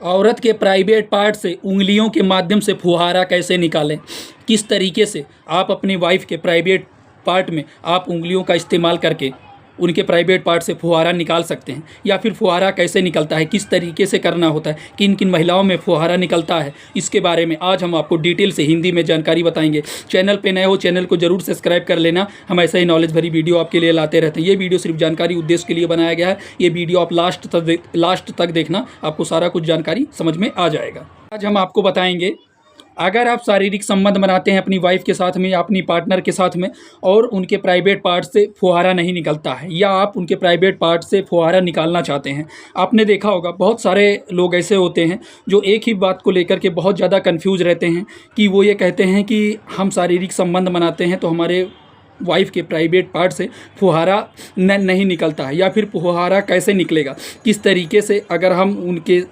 औरत के private part से उंगलियों के माध्यम से फुहारा कैसे निकालें। किस तरीके से आप अपनी वाइफ के प्राइवेट पार्ट में आप उंगलियों का इस्तेमाल करके उनके प्राइवेट पार्ट से फुहारा निकाल सकते हैं, या फिर फुहारा कैसे निकलता है, किस तरीके से करना होता है, किन किन महिलाओं में फुहारा निकलता है, इसके बारे में आज हम आपको डिटेल से हिंदी में जानकारी बताएंगे। चैनल पे नए हो चैनल को जरूर सब्सक्राइब कर लेना। हम ऐसे ही नॉलेज भरी वीडियो आपके लिए लाते रहते हैं। ये वीडियो सिर्फ जानकारी उद्देश्य के लिए बनाया गया है। ये वीडियो आप लास्ट तक देखना, आपको सारा कुछ जानकारी समझ में आ जाएगा। आज हम आपको बताएंगे, अगर आप शारीरिक संबंध बनाते हैं अपनी वाइफ के साथ में या अपनी पार्टनर के साथ में और उनके प्राइवेट पार्ट से फुहारा नहीं निकलता है, या आप उनके प्राइवेट पार्ट से फुहारा निकालना चाहते हैं। आपने देखा होगा बहुत सारे लोग ऐसे होते हैं जो एक ही बात को लेकर के बहुत ज़्यादा कन्फ्यूज रहते हैं कि वो ये कहते हैं कि हम शारीरिक संबंध बनाते हैं तो हमारे वाइफ के प्राइवेट पार्ट से फुहारा नहीं निकलता है, या फिर फुहारा कैसे निकलेगा, किस तरीके से अगर हम उनके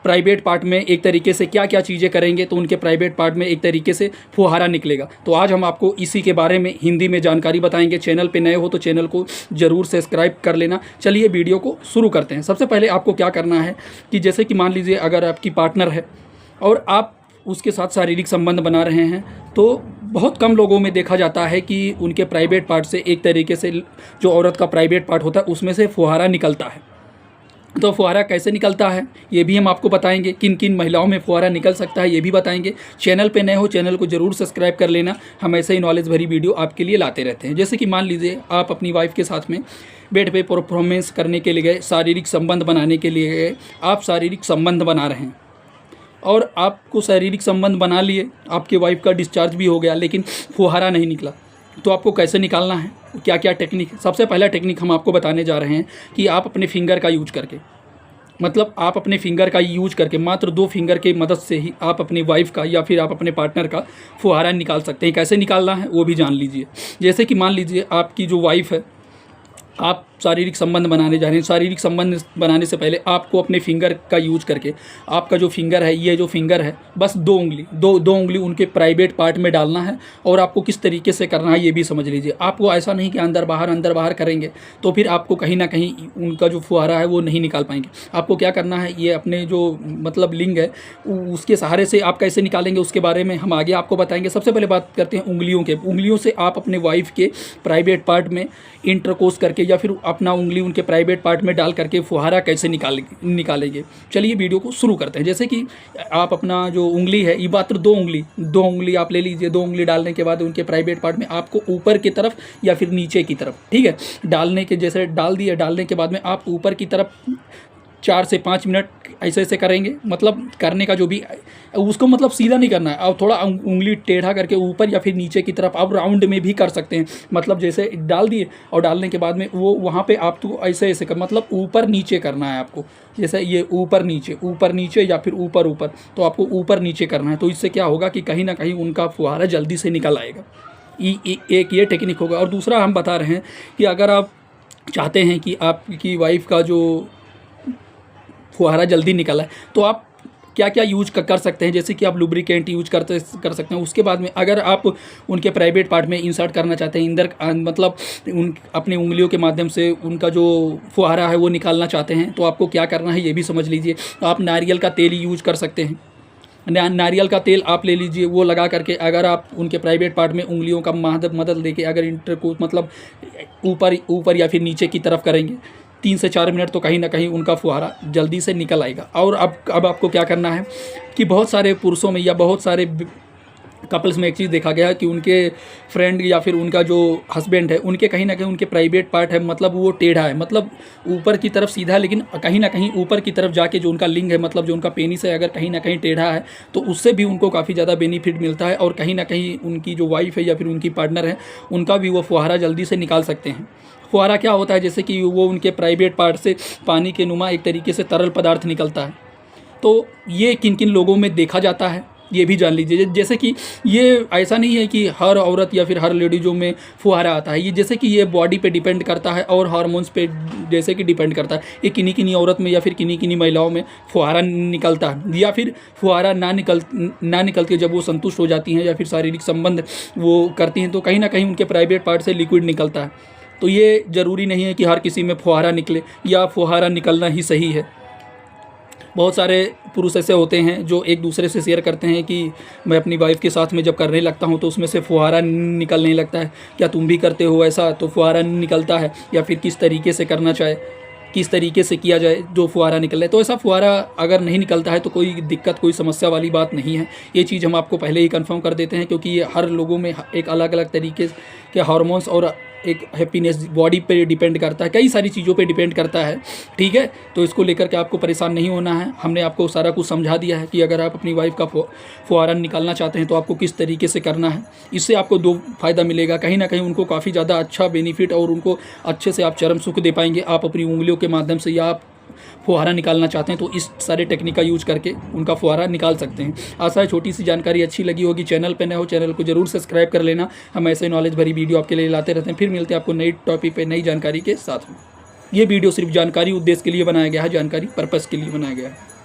प्राइवेट पार्ट में एक तरीके से क्या क्या चीज़ें करेंगे तो उनके प्राइवेट पार्ट में एक तरीके से फुहारा निकलेगा। तो आज हम आपको इसी के बारे में हिंदी में जानकारी बताएंगे। चैनल पे नए हो तो चैनल को ज़रूर सब्सक्राइब कर लेना। चलिए वीडियो को शुरू करते हैं। सबसे पहले आपको क्या करना है कि जैसे कि मान लीजिए अगर आपकी पार्टनर है और आप उसके साथ शारीरिक संबंध बना रहे हैं, तो बहुत कम लोगों में देखा जाता है कि उनके प्राइवेट पार्ट से एक तरीके से जो औरत का प्राइवेट पार्ट होता है उसमें से फुहारा निकलता है। तो फुहारा कैसे निकलता है ये भी हम आपको बताएंगे। किन किन महिलाओं में फुहारा निकल सकता है ये भी बताएंगे। चैनल पे नए हो चैनल को जरूर सब्सक्राइब कर लेना। हम ऐसे ही नॉलेज भरी वीडियो आपके लिए लाते रहते हैं। जैसे कि मान लीजिए आप अपनी वाइफ के साथ में बेड पे परफॉर्मेंस करने के लिए गए, शारीरिक संबंध बनाने के लिए गए। आप शारीरिक संबंध बना रहे हैं और आपको शारीरिक संबंध बना लिए, आपके वाइफ का डिस्चार्ज भी हो गया लेकिन फुहारा नहीं निकला, तो आपको कैसे निकालना है, क्या क्या टेक्निक। सबसे पहला टेक्निक हम आपको बताने जा रहे हैं कि आप अपने फिंगर का यूज करके, मतलब आप अपने फिंगर का यूज करके मात्र 2 फिंगर की मदद से ही आप अपनी वाइफ का या फिर आप अपने पार्टनर का फुहारा निकाल सकते हैं। कैसे निकालना है वो भी जान लीजिए। जैसे कि मान लीजिए आपकी जो वाइफ है, आप शारीरिक संबंध बनाने जा रहे हैं। शारीरिक संबंध बनाने से पहले आपको अपने फिंगर का यूज करके, आपका जो फिंगर है, ये जो फिंगर है, बस 2 उंगली उनके प्राइवेट पार्ट में डालना है। और आपको किस तरीके से करना है ये भी समझ लीजिए। आपको ऐसा नहीं कि अंदर बाहर करेंगे तो फिर आपको कहीं ना कहीं उनका जो फुहारा है वो नहीं निकाल पाएंगे। आपको क्या करना है, ये अपने जो मतलब लिंग है उसके सहारे से आप कैसे निकालेंगे उसके बारे में हम आगे आपको बताएंगे। सबसे पहले बात करते हैं उंगलियों के। उंगलियों से आप अपने वाइफ के प्राइवेट पार्ट में इंटरकोर्स करके या फिर अपना उंगली उनके प्राइवेट पार्ट में डाल करके फुहारा कैसे निकालेंगे। चलिए वीडियो को शुरू करते हैं। जैसे कि आप अपना जो उंगली है, ये मात्र 2 उंगली आप ले लीजिए। 2 उंगली डालने के बाद उनके प्राइवेट पार्ट में आपको ऊपर की तरफ या फिर नीचे की तरफ, ठीक है, डालने के जैसे डाल दिए। डालने के बाद में आप ऊपर की तरफ 4 से 5 मिनट ऐसे करेंगे। मतलब करने का जो भी उसको मतलब सीधा नहीं करना है, आप थोड़ा उंगली टेढ़ा करके ऊपर या फिर नीचे की तरफ आप राउंड में भी कर सकते हैं। मतलब जैसे डाल दिए और डालने के बाद में वो वहाँ पे आप तो ऐसे कर, मतलब ऊपर नीचे करना है आपको। जैसे ये ऊपर नीचे या फिर ऊपर तो आपको ऊपर नीचे करना है। तो इससे क्या होगा कि कहीं ना कहीं उनका फुहारा जल्दी से निकल आएगा। एक ये टेक्निक होगा। और दूसरा हम बता रहे हैं कि अगर आप चाहते हैं कि आपकी वाइफ का जो फुहारा जल्दी निकला है तो आप क्या क्या यूज कर सकते हैं। जैसे कि आप लुब्रिकेंट यूज कर सकते हैं। उसके बाद में अगर आप उनके प्राइवेट पार्ट में इंसर्ट करना चाहते हैं, मतलब अपनी उंगलियों के माध्यम से उनका जो फुहारा है वो निकालना चाहते हैं, तो आपको क्या करना है ये भी समझ लीजिए। तो आप नारियल का तेल यूज कर सकते हैं। नारियल का तेल आप ले लीजिए, वो लगा करके अगर आप उनके प्राइवेट पार्ट में उंगलियों का मदद लेके अगर इंटरकोर्स मतलब ऊपर या फिर नीचे की तरफ करेंगे 3 से 4 मिनट, तो कहीं ना कहीं उनका फुहारा जल्दी से निकल आएगा। और अब आपको क्या करना है कि बहुत सारे पुरुषों में या बहुत सारे कपल्स में एक चीज़ देखा गया है कि उनके फ्रेंड या फिर उनका जो हस्बैंड है, उनके कहीं ना कहीं उनके प्राइवेट पार्ट है, मतलब वो टेढ़ा है, मतलब ऊपर की तरफ सीधा है, लेकिन कहीं ना कहीं ऊपर की तरफ जाके जो उनका लिंग है, मतलब जो उनका पेनिस है, अगर कहीं ना कहीं टेढ़ा है तो उससे भी उनको काफ़ी ज़्यादा बेनिफिट मिलता है। और कहीं ना कहीं उनकी जो वाइफ है या फिर उनकी पार्टनर है, उनका भी वो फुहारा जल्दी से निकाल सकते हैं। फुहारा क्या होता है, जैसे कि वो उनके प्राइवेट पार्ट से पानी के नुमा एक तरीके से तरल पदार्थ निकलता है। तो ये किन किन लोगों में देखा जाता है ये भी जान लीजिए। जैसे कि ये ऐसा नहीं है कि हर औरत या फिर हर लेडीज़ों में फुहारा आता है। ये जैसे कि ये बॉडी पे डिपेंड करता है और हार्मोन्स पे जैसे कि डिपेंड करता है। ये किन्हीं औरत में या फिर किन्हीं महिलाओं में फुहारा निकलता है, या फिर फुहारा ना निकल के जब वो संतुष्ट हो जाती हैं या फिर शारीरिक संबंध वो करती हैं, तो कहीं ना कहीं उनके प्राइवेट पार्ट से लिक्विड निकलता है। तो ये ज़रूरी नहीं है कि हर किसी में फुहारा निकले या फुहारा निकलना ही सही है। बहुत सारे पुरुष ऐसे होते हैं जो एक दूसरे से शेयर करते हैं कि मैं अपनी वाइफ के साथ में जब करने लगता हूं तो उसमें से फुहारा निकलने लगता है। क्या तुम भी करते हो ऐसा? तो फुहारा निकलता है, या फिर किस तरीके से करना चाहे, किस तरीके से किया जाए जो फुहारा निकले। तो ऐसा फुहारा अगर नहीं निकलता है तो कोई दिक्कत, कोई समस्या वाली बात नहीं है। ये चीज़ हम आपको पहले ही कंफर्म कर देते हैं, क्योंकि ये हर लोगों में एक अलग अलग तरीके के हार्मोन्स और एक हैप्पीनेस बॉडी पे डिपेंड करता है, कई सारी चीज़ों पे डिपेंड करता है। ठीक है, तो इसको लेकर के आपको परेशान नहीं होना है। हमने आपको सारा कुछ समझा दिया है कि अगर आप अपनी वाइफ का फुहारा निकालना चाहते हैं तो आपको किस तरीके से करना है। इससे आपको दो फ़ायदा मिलेगा, कहीं ना कहीं उनको काफ़ी ज़्यादा अच्छा बेनिफिट और उनको अच्छे से आप चरम सुख दे पाएंगे। आप अपनी उंगलियों के माध्यम से, या आप फुहारा निकालना चाहते हैं तो इस सारे टेक्निक का यूज करके उनका फुहारा निकाल सकते हैं। आशा है छोटी सी जानकारी अच्छी लगी होगी। चैनल पे नए हो, चैनल को जरूर सब्सक्राइब कर लेना। हम ऐसे नॉलेज भरी वीडियो आपके लिए लाते रहते हैं। फिर मिलते हैं आपको नई टॉपिक पे नई जानकारी के साथ में। ये वीडियो सिर्फ जानकारी उद्देश्य के लिए बनाया गया है, जानकारी पर्पज़ के लिए बनाया गया है।